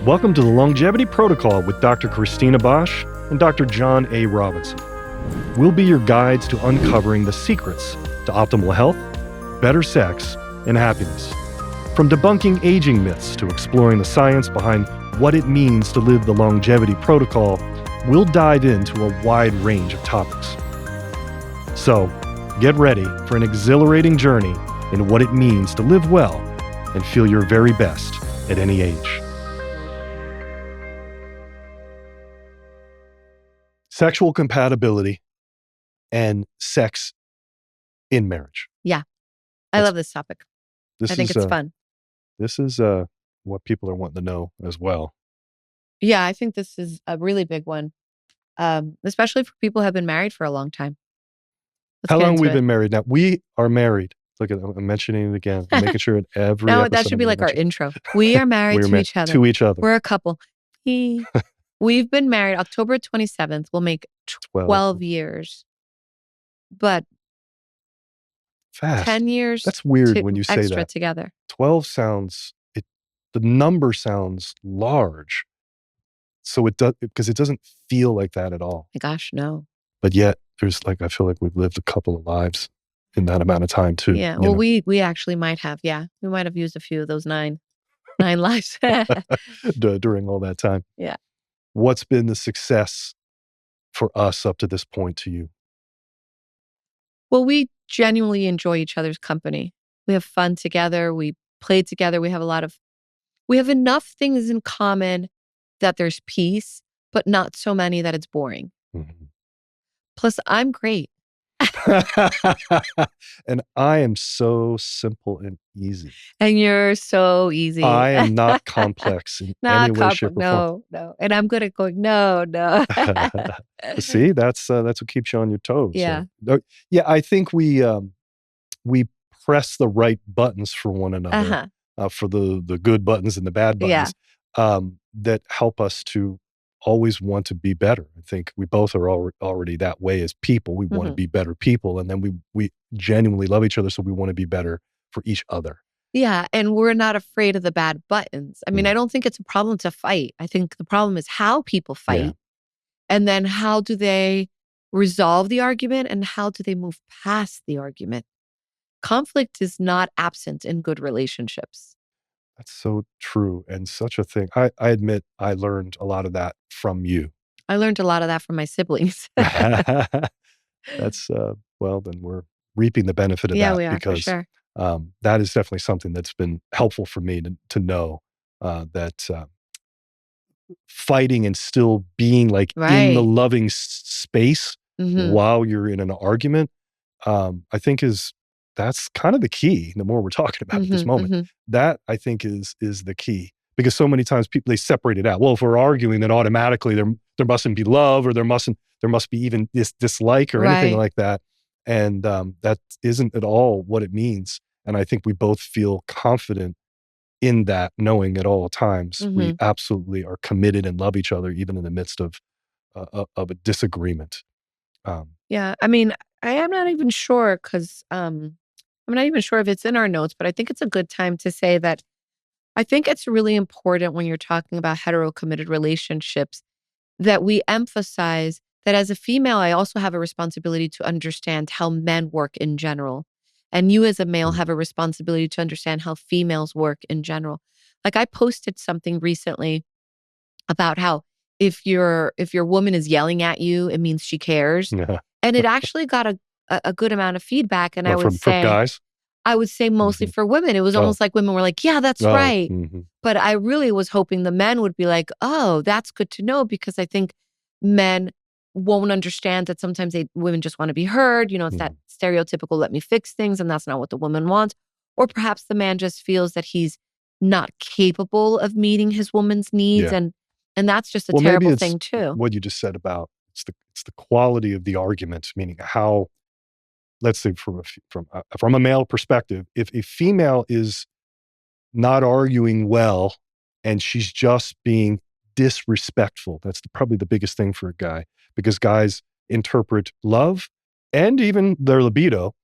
Welcome to the Longevity Protocol with Dr. Cristina Bosch and Dr. John A. Robinson. We'll be your guides to uncovering the secrets to optimal health, better sex, and happiness. From debunking aging myths to exploring the science behind what it means to live the Longevity Protocol, we'll dive into a wide range of topics. So, get ready for an exhilarating journey in what it means to live well and feel your very best at any age. Sexual compatibility and sex in marriage. Yeah. I love this topic. I think it's fun. This is what people are wanting to know as well. Yeah, I think this is a really big one, especially for people who have been married for a long time. How long we've been married now? We are married. Look at I'm mentioning it again. I'm making sure in every No, episode that should be like our intro. We are married to each other. To each other. We're a couple. We've been married. October 27th will make 12 years. But fast. 10 years. That's weird when you say extra that. Together. 12 sounds, the number sounds large. So it does, because it doesn't feel like that at all. Gosh, no. But yet there's I feel like we've lived a couple of lives in that amount of time too. Yeah. Well, we actually might have. Yeah. We might have used a few of those nine lives. During all that time. Yeah. What's been the success for us up to this point to you? Well, we genuinely enjoy each other's company. We have fun together. We play together. We have enough things in common that there's peace, but not so many that it's boring. Mm-hmm. Plus, I'm great. And I am so simple and easy. And you're so easy. I am not complex in any way, shape, or form. No. And I'm good at going, no. See, that's what keeps you on your toes. Yeah. So, yeah, I think we press the right buttons for one another, for the good buttons and the bad buttons, that help us to always want to be better. I think we both are already that way as people. We want to be better people. And then we genuinely love each other. So we want to be better for each other. Yeah. And we're not afraid of the bad buttons. I mean, I don't think it's a problem to fight. I think the problem is how people fight. Yeah. And then how do they resolve the argument and how do they move past the argument? Conflict is not absent in good relationships. That's so true and such a thing. I admit I learned a lot of that from you. I learned a lot of that from my siblings. That's, well, then we're reaping the benefit of that. We are, because for sure. That is definitely something that's been helpful for me to know that fighting and still being in the loving space while you're in an argument, I think that's kind of the key. The more we're talking about at this moment, that I think is the key, because so many times people, they separate it out. Well, if we're arguing, then automatically there mustn't be love, or there must be even this dislike or anything like that. And that isn't at all what it means. And I think we both feel confident in that, knowing at all times we absolutely are committed and love each other, even in the midst of a disagreement. Yeah, I mean, I am not even sure because I'm not even sure if it's in our notes, but I think it's a good time to say that I think it's really important when you're talking about hetero-committed relationships that we emphasize that as a female, I also have a responsibility to understand how men work in general. And you as a male have a responsibility to understand how females work in general. Like I posted something recently about how if your woman is yelling at you, it means she cares. Yeah. And it actually got a good amount of feedback. And from guys? I would say mostly for women. It was almost like women were like, yeah, that's right. But I really was hoping the men would be like, oh, that's good to know, because I think men won't understand that sometimes women just want to be heard. It's that stereotypical, let me fix things. And that's not what the woman wants. Or perhaps the man just feels that he's not capable of meeting his woman's needs. Yeah. And that's just a terrible thing too. What you just said about it's the quality of the argument, meaning how, let's say from a male perspective, if a female is not arguing well and she's just being disrespectful, that's probably the biggest thing for a guy, because guys interpret love and even their libido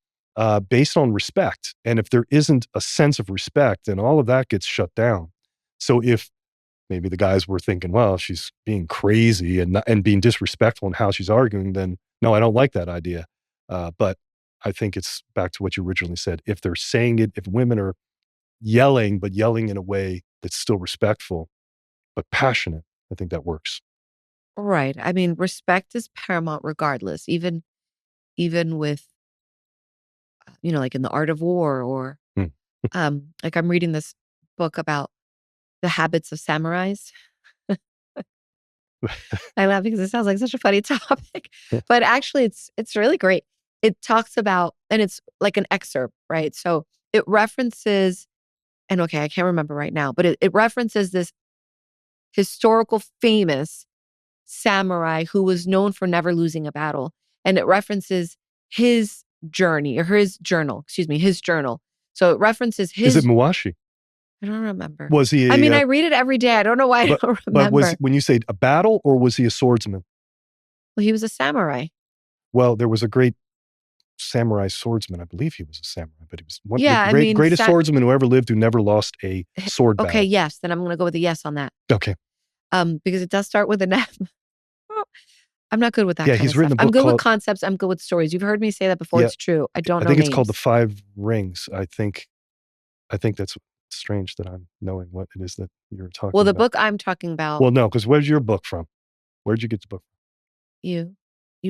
based on respect. And if there isn't a sense of respect, then all of that gets shut down. So if maybe the guys were thinking, well, she's being crazy and being disrespectful in how she's arguing, then no, I don't like that idea. But I think it's back to what you originally said. If they're saying it, if women are yelling, but yelling in a way that's still respectful, but passionate, I think that works. Right. I mean, respect is paramount regardless, even with, like in the art of war or, Mm. like I'm reading this book about the habits of samurais. I laugh because it sounds like such a funny topic, but actually it's really great. It talks about, and it's like an excerpt, right? So it references, and okay, I can't remember right now, but it references this historical famous samurai who was known for never losing a battle. And it references his journey or his journal. So it references Is it his, Muwashi? I don't remember. Was I he mean, a, I read it every day. I don't know why I don't but was, remember. when you say a battle, or was he a swordsman? Well, he was a samurai. Well, there was a great samurai swordsman. I believe he was a samurai, but he was one of the Yeah, I mean, greatest swordsmen who ever lived, who never lost a sword okay, battle. yes. Then I'm going to go with a yes on that. Okay. Because it does start with an F. I'm not good with that Yeah, kind he's of written stuff. a I'm book good with called, concepts. I'm good with stories. You've heard me say that before. yeah, It's true. I don't I know think it's called The names. Five Rings. I think that's strange that I'm knowing what it is that you're Well, talking the about. book I'm talking about, Well, no, because where's your book from? Where'd you get the book? you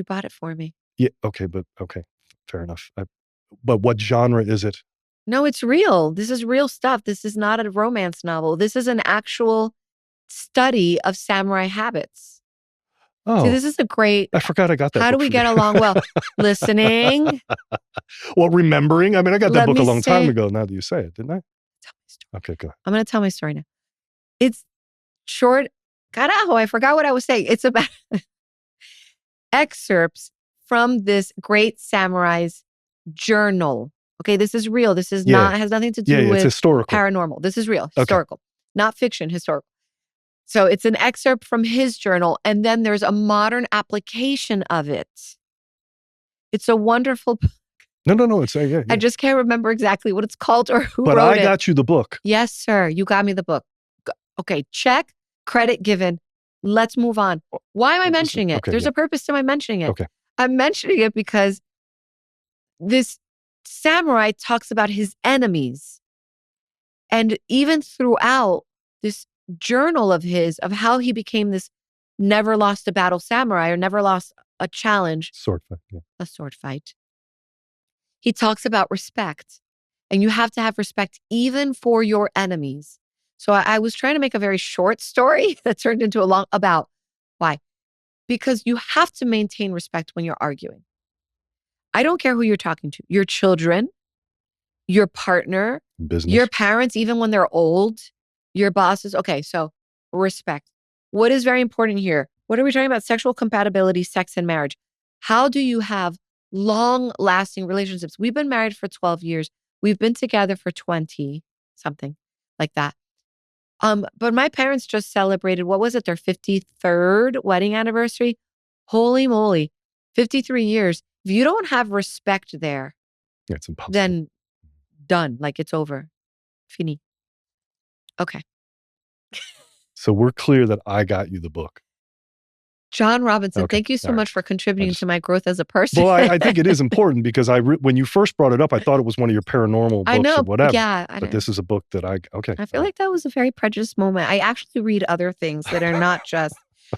bought it for me. Yeah, okay, but okay, fair enough. But what genre is it? No, it's real. This is real stuff. This is not a romance novel. This is an actual study of samurai habits. See, Oh, this is a great, I forgot I got that how do book we from you. get along well? Listening. Well, remembering. I mean, I got that Let book me a long time say, ago now that you say it, didn't I? tell my story. Okay, go ahead. I'm going to tell my story now. It's short. Carajo, I forgot what I was saying. It's about excerpts from this great samurai's journal. Okay, this is real. This is Yeah. not, has nothing to Yeah, do yeah, it's with historical. paranormal. This is real, Okay. historical, not fiction, historical. So it's an excerpt from his journal, and then there's a modern application of it. It's a wonderful book. No, it's yeah. I just can't remember exactly what it's called or who But wrote I it. got you the book. Yes, sir. You got me the book. Okay, check, credit given. Let's move on. Why am I mentioning it? Okay, There's yeah. a purpose to my mentioning it. Okay. I'm mentioning it because this samurai talks about his enemies. And even throughout this journal of his, of how he became this never lost a battle samurai or never lost a challenge, Sword fight, yeah. a sword fight, he talks about respect. And you have to have respect even for your enemies. So I was trying to make a very short story that turned into a long, about why? Because you have to maintain respect when you're arguing. I don't care who you're talking to, your children, your partner, Business. your parents, even when they're old, your bosses. Okay, so respect. What is very important here? What are we talking about? Sexual compatibility, sex, and marriage. How do you have long lasting relationships? We've been married for 12 years. We've been together for 20, something like that. But my parents just celebrated, what was it, their 53rd wedding anniversary? Holy moly, 53 years. If you don't have respect there, it's impossible. then done. Like it's over. Fini. Okay. So we're clear that I got you the book. John Robinson, Okay. thank you so All right. much for contributing to my growth as a person. Well, I think it is important because when you first brought it up, I thought it was one of your paranormal books I know, or whatever. yeah. But this is a book that okay. I feel like that was a very prejudiced moment. I actually read other things that are not just,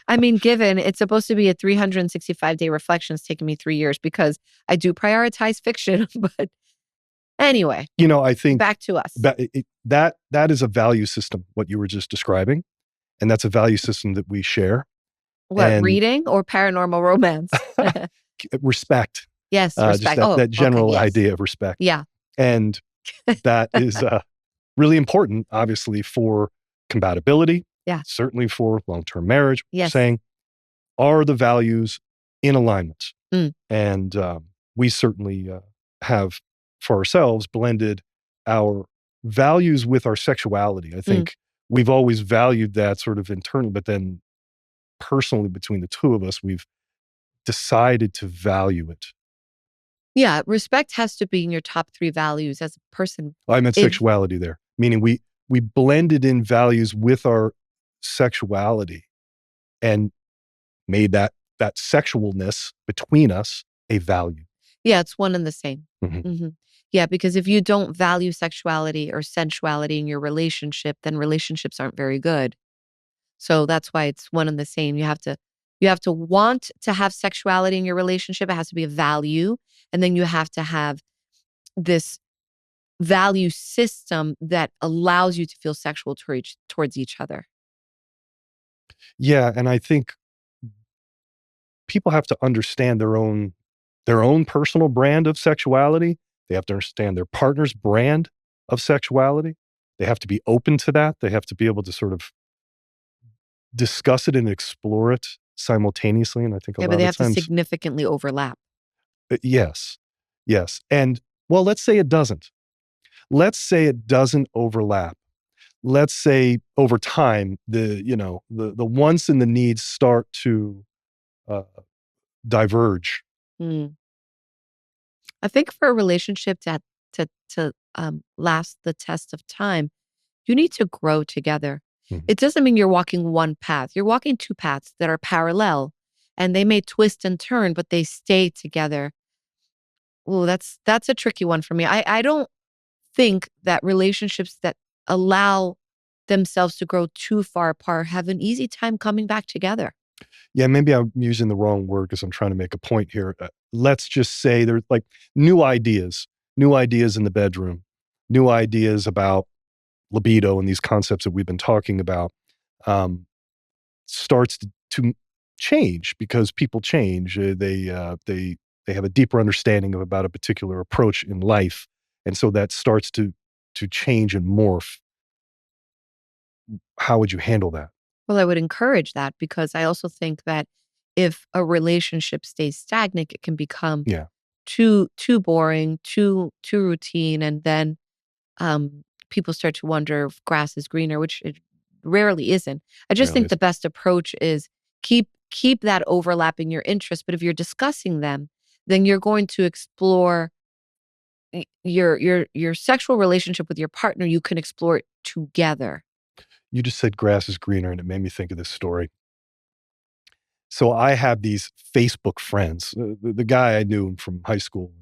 I mean, given it's supposed to be a 365-day reflection, it's taken me 3 years because I do prioritize fiction. But anyway, I think back to us. That is a value system, what you were just describing. And that's a value system that we share. What, reading or paranormal romance? Respect. Yes, respect. Just that general yes. idea of respect. Yeah. And that is really important, obviously, for compatibility. Yeah. Certainly for long-term marriage. Yes. Saying, are the values in alignment? Mm. And we certainly have, for ourselves, blended our values with our sexuality. I think we've always valued that sort of internally, but then personally between the two of us, we've decided to value it. Yeah, respect has to be in your top 3 values as a person. I meant sexuality there, meaning we blended in values with our sexuality and made that sexualness between us a value. Yeah, it's one and the same. Mhm. Yeah, because if you don't value sexuality or sensuality in your relationship, then relationships aren't very good. So that's why it's one and the same. You have to want to have sexuality in your relationship. It has to be a value. And then you have to have this value system that allows you to feel sexual towards each other. Yeah, and I think people have to understand their own personal brand of sexuality. They have to understand their partner's brand of sexuality. They have to be open to that. They have to be able to sort of discuss it and explore it simultaneously, and I think a Yeah, but lot they of have to times significantly overlap. yes. Yes, and well, let's say it doesn't. Let's say it doesn't overlap. Let's say over time, the wants and the needs start to, uh, diverge. Mm. I think for a relationship to last the test of time, you need to grow together. Mhm. It doesn't mean you're walking one path. You're walking two paths that are parallel, and they may twist and turn, but they stay together. Oh, that's a tricky one for me. I don't think that relationships that allow themselves to grow too far apart have an easy time coming back together. Yeah, maybe I'm using the wrong word because 'cause I'm trying to make a point here. Let's just say there's, like, new ideas in the bedroom, new ideas about libido and these concepts that we've been talking about, um, starts to change because people change. They have a deeper understanding of about a particular approach in life, and so that starts to change and morph. How would you handle that? Well, I would encourage that because I also think that if a relationship stays stagnant, it can become Yeah, too boring, too routine, and then people start to wonder if grass is greener, which it rarely isn't. I just rarely think is. the best approach is keep that overlapping your interests, but if you're discussing them, then you're going to explore your sexual relationship with your partner. You can explore it together. You just said grass is greener, and it made me think of this story. So I have these Facebook friends. The guy I knew from high school,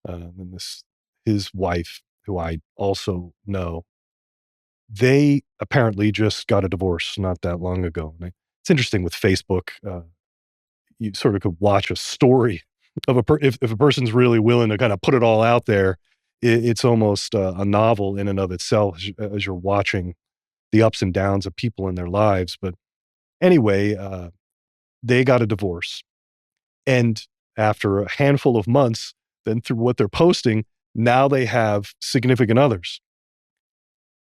and his wife, who I also know, they apparently just got a divorce not that long ago. It's interesting with Facebook. You sort of could watch a story of if a person's really willing to kind of put it all out there. It's almost a novel in and of itself as you're watching the ups and downs of people in their lives. But anyway, they got a divorce. And after a handful of months, then through what they're posting, now they have significant others.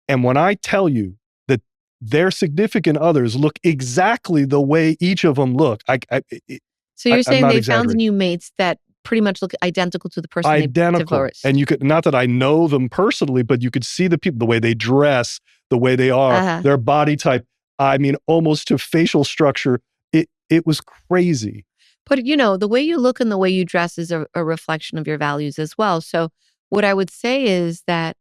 And when I tell you that their significant others look exactly the way each of them look, So you're I'm saying not they found exaggerating. new mates that pretty much look identical to the person they Identical. And divorced. you could, not that I know them personally, but you could see the people, the way they dress, the way they are, Uh-huh. their body type. I mean, almost to facial structure. It was crazy. But, the way you look and the way you dress is a reflection of your values as well. So, what I would say is that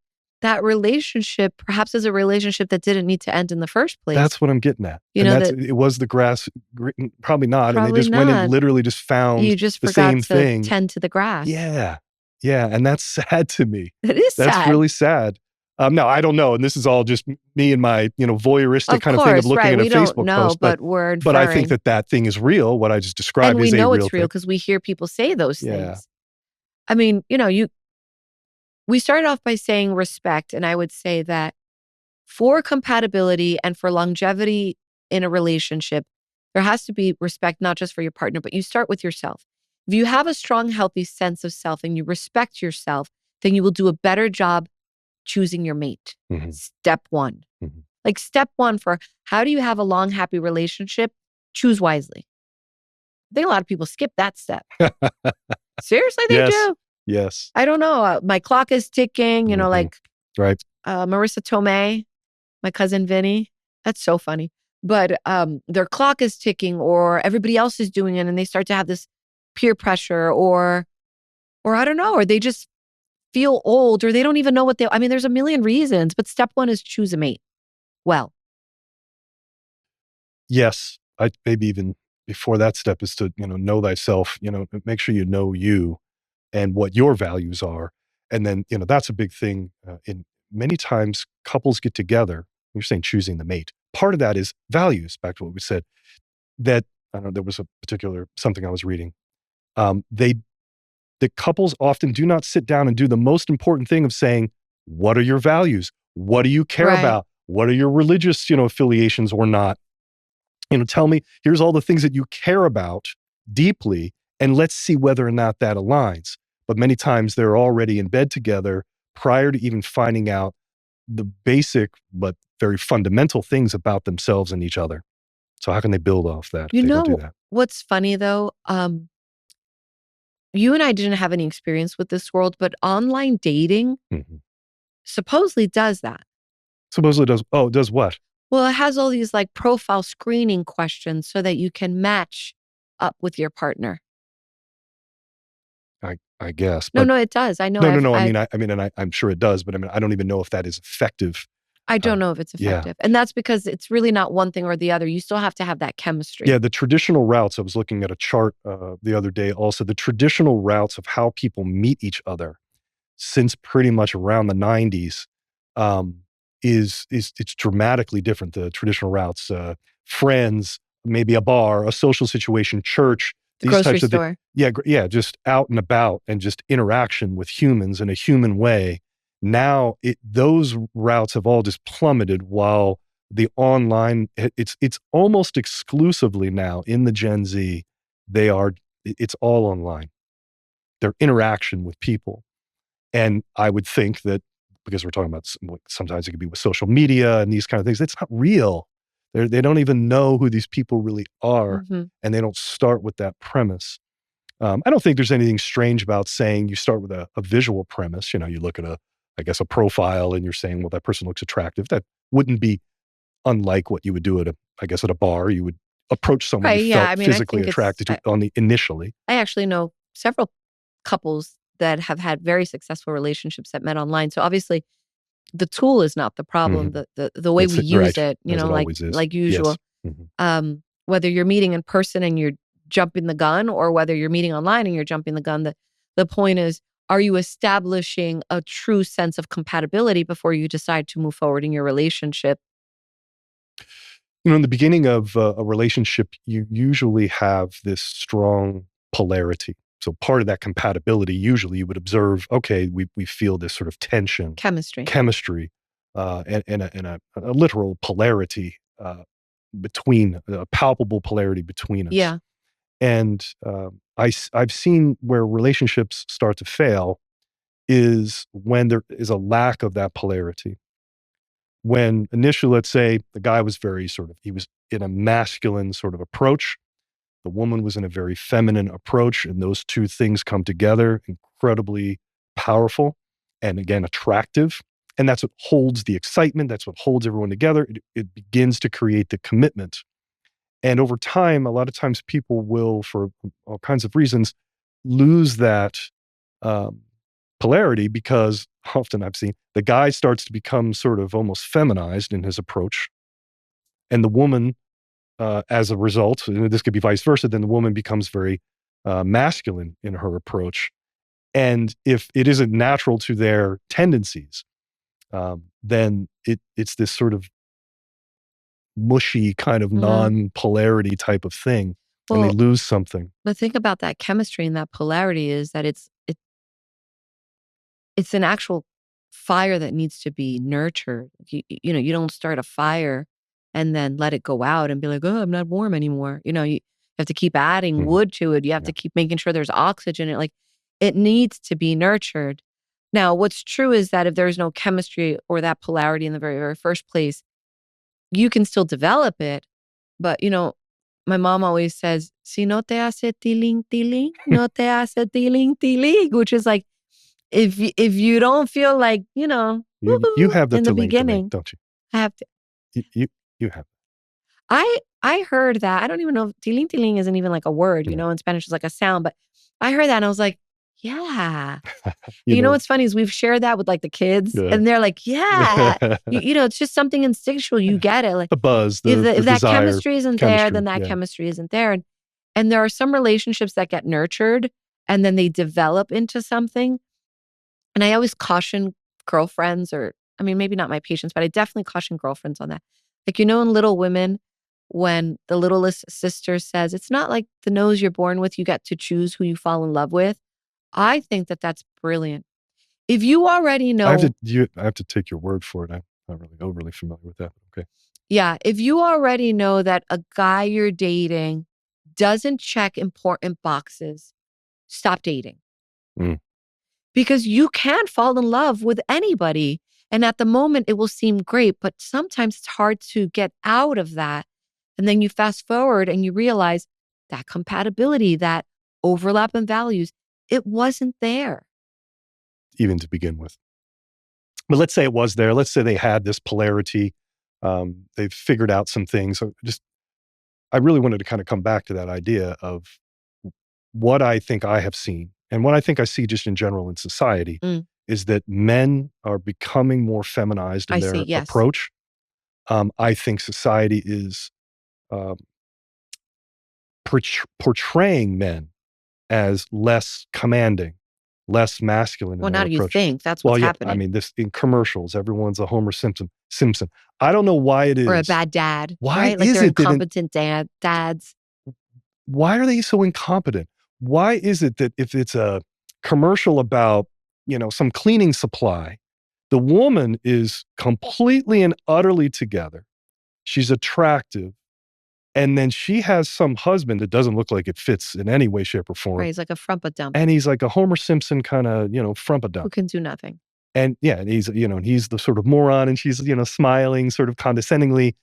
relationship perhaps is a relationship that didn't need to end in the first place. That's what I'm getting at. You And know, that's that it was the grass green, probably not, and they probably just went and not. literally just found You just the forgot same to thing. tend to the grass. Yeah. Yeah, and that's sad to me. It is That's sad. really sad. Now I don't know, and this is all just me and my, voyeuristic Of kind of thing of course, looking right. at a We don't Facebook know, post, but we're but I think inferring. that thing is real. What I just And described we is a know real it's real thing. because we hear people say those Yeah. things. I mean, we started off by saying respect, and I would say that for compatibility and for longevity in a relationship, there has to be respect, not just for your partner, but you start with yourself. If you have a strong, healthy sense of self and you respect yourself, then you will do a better job choosing your mate. Mhm, Step one. mhm. Like step one for how do you have a long, happy relationship? Choose wisely. I think a lot of people skip that step. Seriously, they Yes. do. Yes. I don't know. My clock is ticking, Mhm. like Right. Marissa Tomei, my cousin Vinny. That's so funny. But their clock is ticking or everybody else is doing it and they start to have this peer pressure or I don't know, or they just feel old or they don't even know I mean, there's a million reasons, but step one is choose a mate. Well, Yes, I maybe even before that step is to, know thyself, make sure you know you and what your values are. And then, that's a big thing. In many times couples get together. You're saying choosing the mate. Part of that is values, back to what we said, that I don't know, there was a particular something I was reading. They The couples often do not sit down and do the most important thing of saying, what are your values? What do you care Right. about? What are your religious, affiliations or not? Tell me, here's all the things that you care about deeply, and let's see whether or not that aligns. But many times they're already in bed together prior to even finding out the basic but very fundamental things about themselves and each other. So how can they build off that if You they don't do know that? what's funny though? You and I didn't have any experience with this world, but online dating Mhm. supposedly does that. Supposedly it does. Oh, it does what? Well, it has all these like profile screening questions so that you can match up with your partner. I guess, No, but no, it does. I know no, no, no. I've I'm sure it does, but I mean, I don't even know if that is effective. I don't know if it's Yeah, effective. And that's because it's really not one thing or the other. You still have to have that chemistry. yeah. The traditional routes. I was looking at a chart the other day. Also, the traditional routes of how people meet each other since pretty much around the '90s um, is it's dramatically different. The traditional routes, friends, maybe a bar, a social situation, church, The these grocery types of things. store. Yeah, yeah, just out and about and just interaction with humans in a human way. Now, those routes have all just plummeted, while the online, it's almost exclusively now in the Gen Z. They are, it's all online. Their interaction with people. And I would think that because we're talking about sometimes it could be with social media and these kind of things, it's not real. They don't even know who these people really are, Mhm. and they don't start with that premise. I don't think there's anything strange about saying you start with a visual premise. You look at I guess, a profile, and you're saying, well, that person looks attractive. That wouldn't be unlike what you would do I guess, at a bar. You would approach someone you Right, yeah. felt I mean, I physically think it's attracted to on the initially. I actually know several couples that have had very successful relationships that met online. So obviously the tool is not the problem. Mhm. The way we It's use right, it, as it like always is. usual. Yes. Mhm. Whether you're meeting in person and you're jumping the gun or whether you're meeting online and you're jumping the gun, the point is, are you establishing a true sense of compatibility before you decide to move forward in your relationship? In the beginning of a relationship, you usually have this strong polarity. So part of that compatibility, usually you would observe, okay, we feel this sort of tension, Chemistry. chemistry, and a literal polarity between a palpable polarity between us. Yeah. And I've seen where relationships start to fail is when there is a lack of that polarity. When initially, let's say the guy was very he was in a masculine sort of approach, the woman was in a very feminine approach, and those two things come together, incredibly powerful and again, attractive. And that's what holds the excitement. That's what holds everyone together. It begins to create the commitment. And over time, a lot of times people will, for all kinds of reasons, lose that um, polarity because often I've seen the guy starts to become sort of almost feminized in his approach. And the woman, as a result, and this could be vice versa, then the woman becomes very masculine in her approach. And if it isn't natural to their tendencies, then it's this sort of mushy kind of Mhm. non-polarity type of thing, and they Well, lose something. the thing about that chemistry and that polarity is that it's an actual fire that needs to be nurtured. You don't start a fire and then let it go out and be like, "Oh, I'm not warm anymore." You have to keep adding Mhm. wood to it. You have Yeah. to keep making sure there's oxygen. It needs to be nurtured. Now, what's true is that if there's no chemistry or that polarity in the very, very first place, you can still develop it. But, my mom always says, "Si no te hace tiling tiling, no te hace tiling tiling," which is like, if you don't feel like, You woohoo have the in the tiling, beginning, don't you? I have to You have. I heard that. I don't even know if tiling tiling isn't even like a word, Yeah. in Spanish it's like a sound, but I heard that and I was like, Yeah. You You know know? what's funny is we've shared that with, like, the kids, Yeah. and they're like, "Yeah." You know, it's just something instinctual, you get it, like, The buzz, if the that desire, chemistry isn't there, then chemistry, that yeah. chemistry isn't there, and there are some relationships that get nurtured, and then they develop into something, and I always caution girlfriends or I mean, maybe not my patients, but I definitely caution girlfriends on that. Like, you know, in Little Women, when the littlest sister says, "It's not like the nose you're born with, you get to choose who you fall in love with." I think that that's brilliant. If you already know I have to take your word for it. I'm not really overly familiar with that. Okay. yeah, if you already know that a guy you're dating doesn't check important boxes, stop dating. Mm. Because you can fall in love with anybody. And at the moment, it will seem great, but sometimes it's hard to get out of that. And then you fast forward and you realize that compatibility, that overlap in values, it wasn't there. Even to begin with. But let's say it was there. Let's say they had this polarity. They've figured out some things. So I really wanted to kind of come back to that idea of what I think I have seen and what I think I see just in general in society Mm, is that men are becoming more feminized in I see. their Yes. approach. I think society is um, portraying men as less commanding, less masculine in Well, their now do you approach. think that's Well, what's yeah, I happening? mean, this in commercials, everyone's a Homer Simpson. Simpson. I don't know why it Or a is. bad dad, Why right? Like is they're it that incompetent dads. why are they so incompetent? Why is it that if it's a commercial about, some cleaning supply, the woman is completely and utterly together. She's attractive. And then she has some husband that doesn't look like it fits in any way, shape, or Right? form. He's like a frumpa dump And he's like a Homer Simpson kind of, who frumpadump. can do nothing. And yeah, and he's the sort of moron and she's, smiling sort of condescendingly.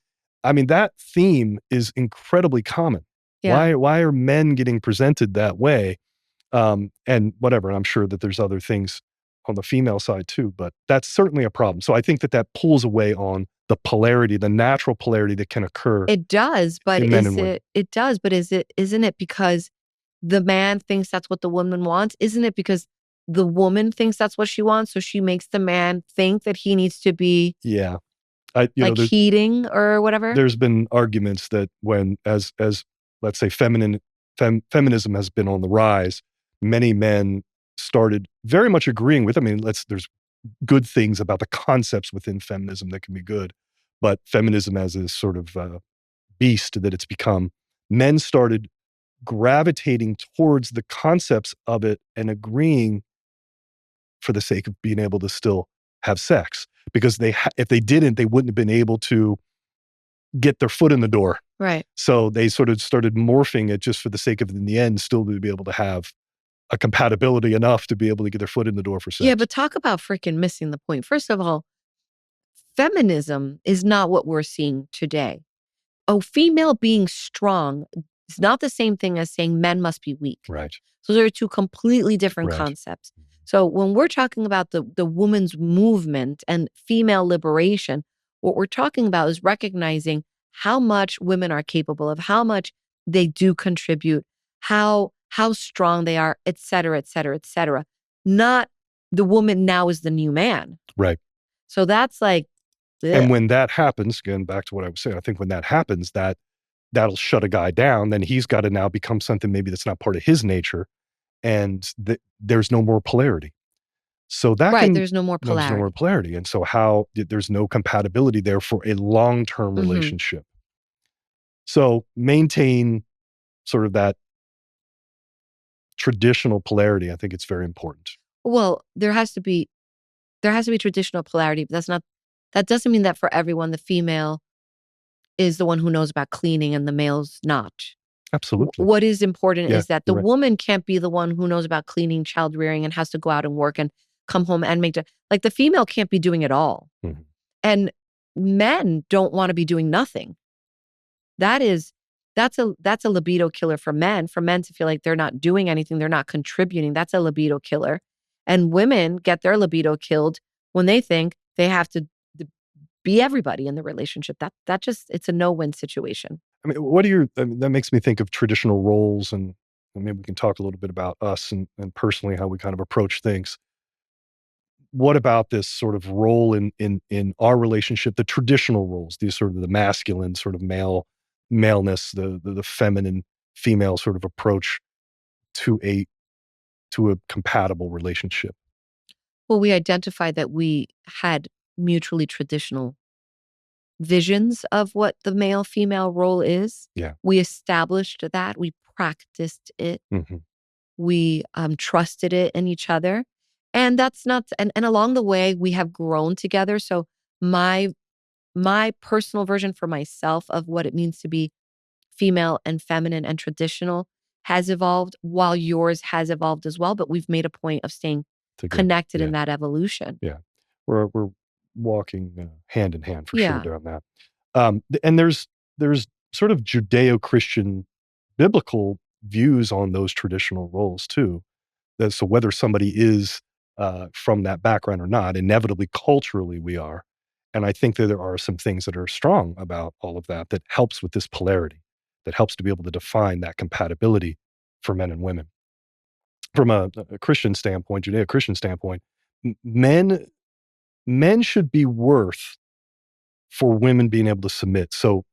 I mean, that theme is incredibly common. Yeah. Why are men getting presented that way? And whatever, and I'm sure that there's other things on the female side too, but that's certainly a problem. So I think that that pulls away on the polarity, the natural polarity that can occur It does, but in men and women. it does, but isn't it because the man thinks that's what the woman wants? Isn't it because the woman thinks that's what she wants, so she makes the man think that he needs to be, Yeah. I you know, like, heating or whatever? there's been arguments that when as let's say feminism has been on the rise, many men started very much agreeing with, I mean, there's good things about the concepts within feminism that can be good, but feminism as this sort of beast that it's become, men started gravitating towards the concepts of it and agreeing for the sake of being able to still have sex because if they didn't, they wouldn't have been able to get their foot in the door. Right. So they sort of started morphing it just for the sake of, in the end, still to be able to have a compatibility enough to be able to get their foot in the door for Yeah, sex. but talk about freaking missing the point. First of all, feminism is not what we're seeing today. Oh, female being strong is not the same thing as saying men must be weak. Right. So there are two completely different Right. concepts. So when we're talking about the women's movement and female liberation, what we're talking about is recognizing how much women are capable of, how much they do contribute, how strong they are, et cetera, et cetera, et cetera. Not the woman now is the new man. Right. So that's like, And ugh. when that happens, again, back to what I was saying, I think when that happens, that'll shut a guy down. Then he's got to now become something maybe that's not part of his nature, and there's no more polarity. So Right. There's no more there's no more polarity. polarity, and so there's no compatibility there for a long-term Mhm. relationship. So maintain sort of that traditional polarity. I think it's very important. Well, there has to be traditional polarity, but that doesn't mean that for everyone, the female is the one who knows about cleaning and the male's not. Absolutely. What is important Yeah, is that the you're right. woman can't be the one who knows about cleaning, child rearing, and has to go out and work and come home and like the female can't be doing it all. Mhm. And men don't want to be doing nothing. That is that's a libido killer for men to feel like they're not doing anything, they're not contributing. That's a libido killer. And women get their libido killed when they think they have to be everybody in the relationship. That just it's a no-win situation. I mean, that makes me think of traditional roles and maybe we can talk a little bit about us and personally how we kind of approach things. What about this sort of role in our relationship, the traditional roles, these sort of the masculine sort of maleness, the feminine female sort of approach to a compatible relationship? Well, we identified that we had mutually traditional visions of what the male female role is. Yeah. We established that, we practiced it, Hmm. we trusted it in each other. And that's not, and along the way, we have grown together. So my my personal version for myself of what it means to be female and feminine and traditional has evolved, while yours has evolved as well. But we've made a point of staying Together. connected in Yeah. that evolution. Yeah. We're walking hand in hand for sure Yeah. down that. And there's sort of Judeo-Christian biblical views on those traditional roles too. That so whether somebody is from that background or not, inevitably culturally we are. And I think that there are some things that are strong about all of that that helps with this polarity, that helps to be able to define that compatibility for men and women. From a Christian standpoint, Judeo-Christian standpoint, men should be worth for women being able to submit. So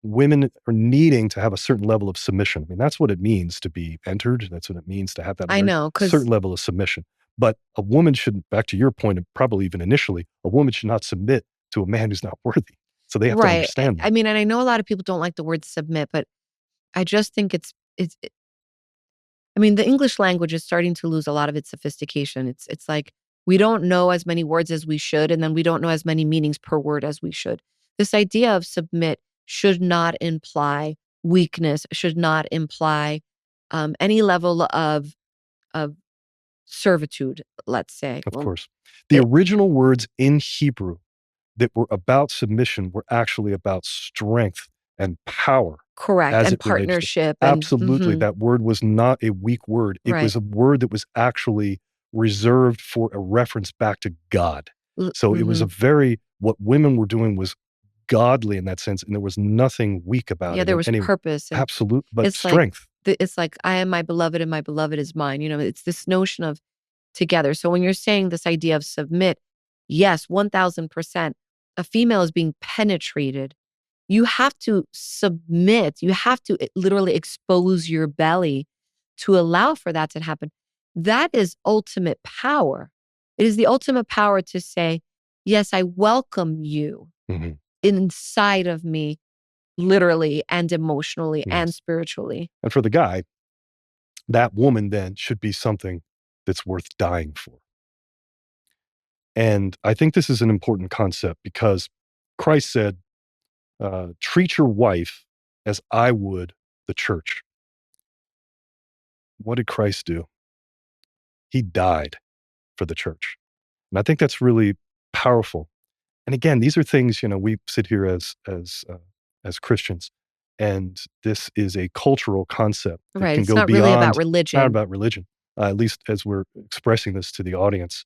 women are needing to have a certain level of submission. I mean, that's what it means to be entered. That's what it means to have that I know, because certain level of submission. But a woman shouldn't, back to your point, and probably even initially, a woman should not submit to a man who's not worthy. So they have to right. understand I that. mean, and I know a lot of people don't like the word submit, but I just think I mean, the English language is starting to lose a lot of its sophistication. It's like we don't know as many words as we should, and then we don't know as many meanings per word as we should. This idea of submit should not imply weakness, should not imply any level of servitude. Let's say, Of well, course. The it, original words in Hebrew that were about submission were actually about strength and power correct, as and it related to partnership, and absolutely, that word was not a weak word. It right, was a word that was actually reserved for a reference back to God. So it was a mm-hmm. very what women were doing was godly in that sense, and there was nothing weak about Yeah, it there in was any purpose, and absolute but it's like strength. it's like I am my beloved, and my beloved is mine. You know, it's this notion of together. So when you're saying this idea of submit, yes, 1000%, a female is being penetrated. You have to submit. You have to literally expose your belly to allow for that to happen. That is ultimate power. It is the ultimate power to say, yes, I welcome you Mhm. inside of me, literally and emotionally and Yes. spiritually. And for the guy, that woman then should be something that's worth dying for. And I think this is an important concept because Christ said, treat your wife as I would the church. What did Christ do? He died for the church. And I think that's really powerful. And again, these are things, we sit here as Christians, and this is a cultural concept that Right. can It's go not really about beyond, not religion. about religion, at least as we're expressing this to the audience.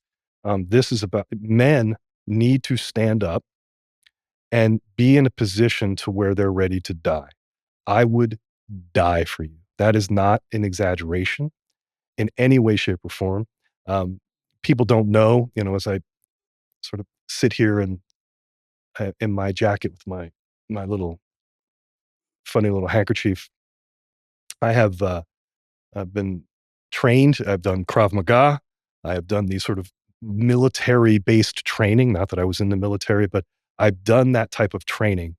This is about men need to stand up and be in a position to where they're ready to die. I would die for you. That is not an exaggeration in any way, shape, or form. Um, People don't know, as I sort of sit here and in my jacket with my little funny little handkerchief. I have I've been trained. I've done Krav Maga. I have done these sort of military based training. Not that I was in the military, but I've done that type of training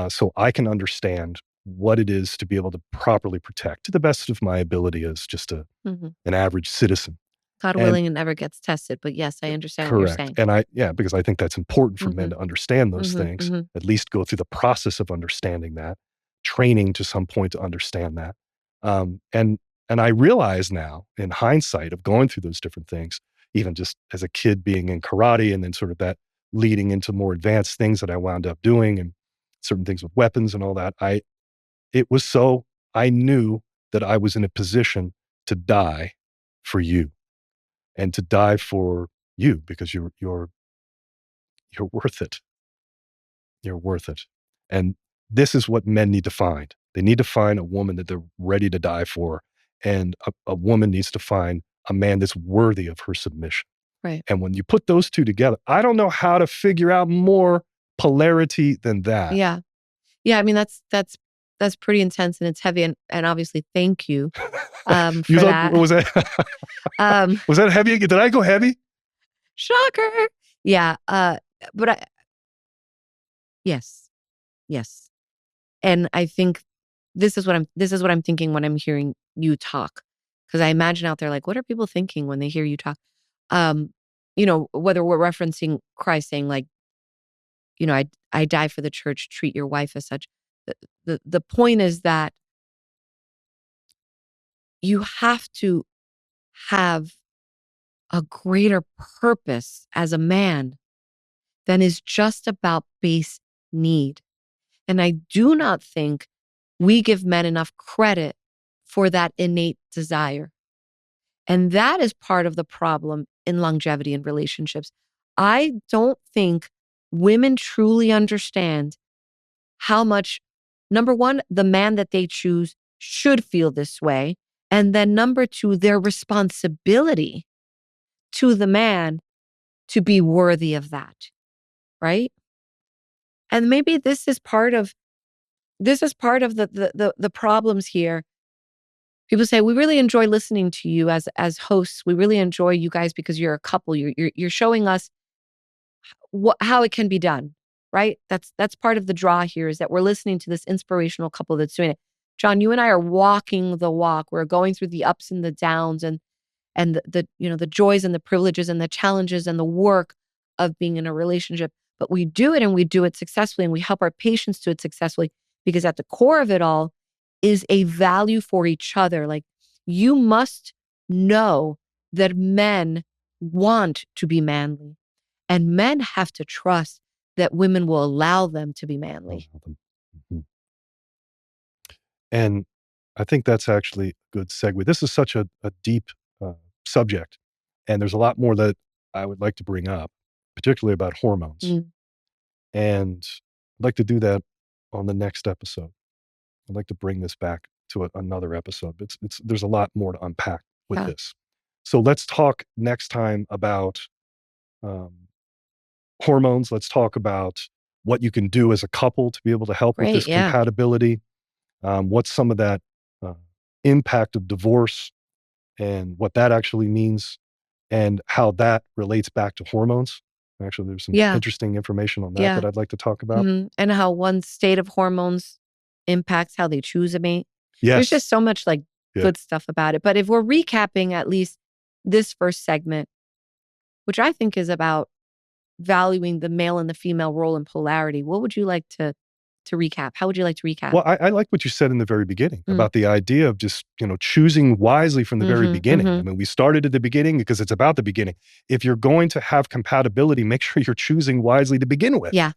so I can understand what it is to be able to properly protect to the best of my ability as just Mhm. an average citizen. God And willing, it never gets tested. But yes, I understand what you're correct. saying. And yeah, because I think that's important for men Mhm. to understand those Mhm. things, Mhm. at least go through the process of understanding that, training to some point to understand that. Um, and and I realize now in hindsight of going through those different things, even just as a kid being in karate and then sort of that leading into more advanced things that I wound up doing and certain things with weapons and all that, it was so I knew that I was in a position to die for you and to die for you because you're worth it. You're worth it. And this is what men need to find. They need to find a woman that they're ready to die for. And a woman needs to find a man that's worthy of her submission. Right. And when you put those two together, I don't know how to figure out more polarity than that. Yeah. Yeah. I mean, that's pretty intense and it's heavy. And obviously, thank you You for thought, that. was that, was that heavy? Did I go heavy? Shocker. Yeah. But yes. And I think this is what I'm thinking when I'm hearing you talk. Because I imagine out there, like, what are people thinking when they hear you talk? Whether we're referencing Christ saying, like, I die for the church, treat your wife as such. The point is that you have to have a greater purpose as a man than is just about base need. And I do not think we give men enough credit for that innate desire. And that is part of the problem in longevity in relationships. I don't think women truly understand how much, number one, the man that they choose should feel this way. And then number two, their responsibility to the man to be worthy of that. Right. And maybe this is part of the problems here. People say, we really enjoy listening to you as hosts. We really enjoy you guys because you're a couple. You're showing us how it can be done, right? That's part of the draw here, is that we're listening to this inspirational couple that's doing it. John, you and I are walking the walk. We're going through the ups and the downs and the joys and the privileges and the challenges and the work of being in a relationship. But we do it, and we do it successfully, and we help our patients do it successfully, because at the core of it all is a value for each other. Like, you must know that men want to be manly, and men have to trust that women will allow them to be manly. Mm-hmm. And I think that's actually a good segue. This is such a deep subject, and there's a lot more that I would like to bring up, particularly about hormones. And I'd like to do that on the next episode. I'd like to bring this back to another episode. There's a lot more to unpack with this. So let's talk next time about hormones. Let's talk about what you can do as a couple to be able to help with this compatibility. What's some of that impact of divorce and what that actually means, and how that relates back to hormones. Actually, there's some interesting information on that I'd like to talk about. And how one state of hormones impacts how they choose a mate. Yes. There's just so much good stuff about it. But if we're recapping at least this first segment, which I think is about valuing the male and the female role in polarity, what would you like to recap? How would you like to recap? Well, I like what you said in the very beginning about the idea of just, choosing wisely from the very beginning. I mean, we started at the beginning because it's about the beginning. If you're going to have compatibility, make sure you're choosing wisely to begin with. Yeah.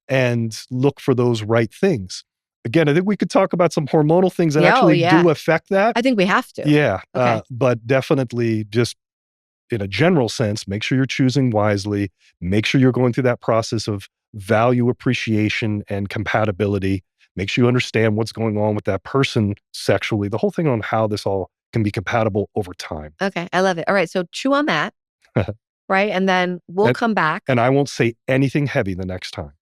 And look for those right things. Again, I think we could talk about some hormonal things that actually do affect that. I think we have to. Yeah. Okay. But definitely just in a general sense, make sure you're choosing wisely. Make sure you're going through that process of value appreciation and compatibility. Make sure you understand what's going on with that person sexually, the whole thing on how this all can be compatible over time. Okay. I love it. All right. So chew on that. Right. And then we'll come back. And I won't say anything heavy the next time.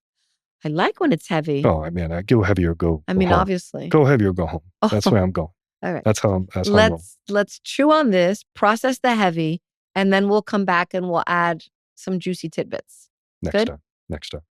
I like when it's heavy. Oh, I mean, I go heavy or go home. Obviously. Go heavy or go home. That's where I'm going. All right. That's how I'm rolling. Let's chew on this, process the heavy, and then we'll come back and we'll add some juicy tidbits. Next time.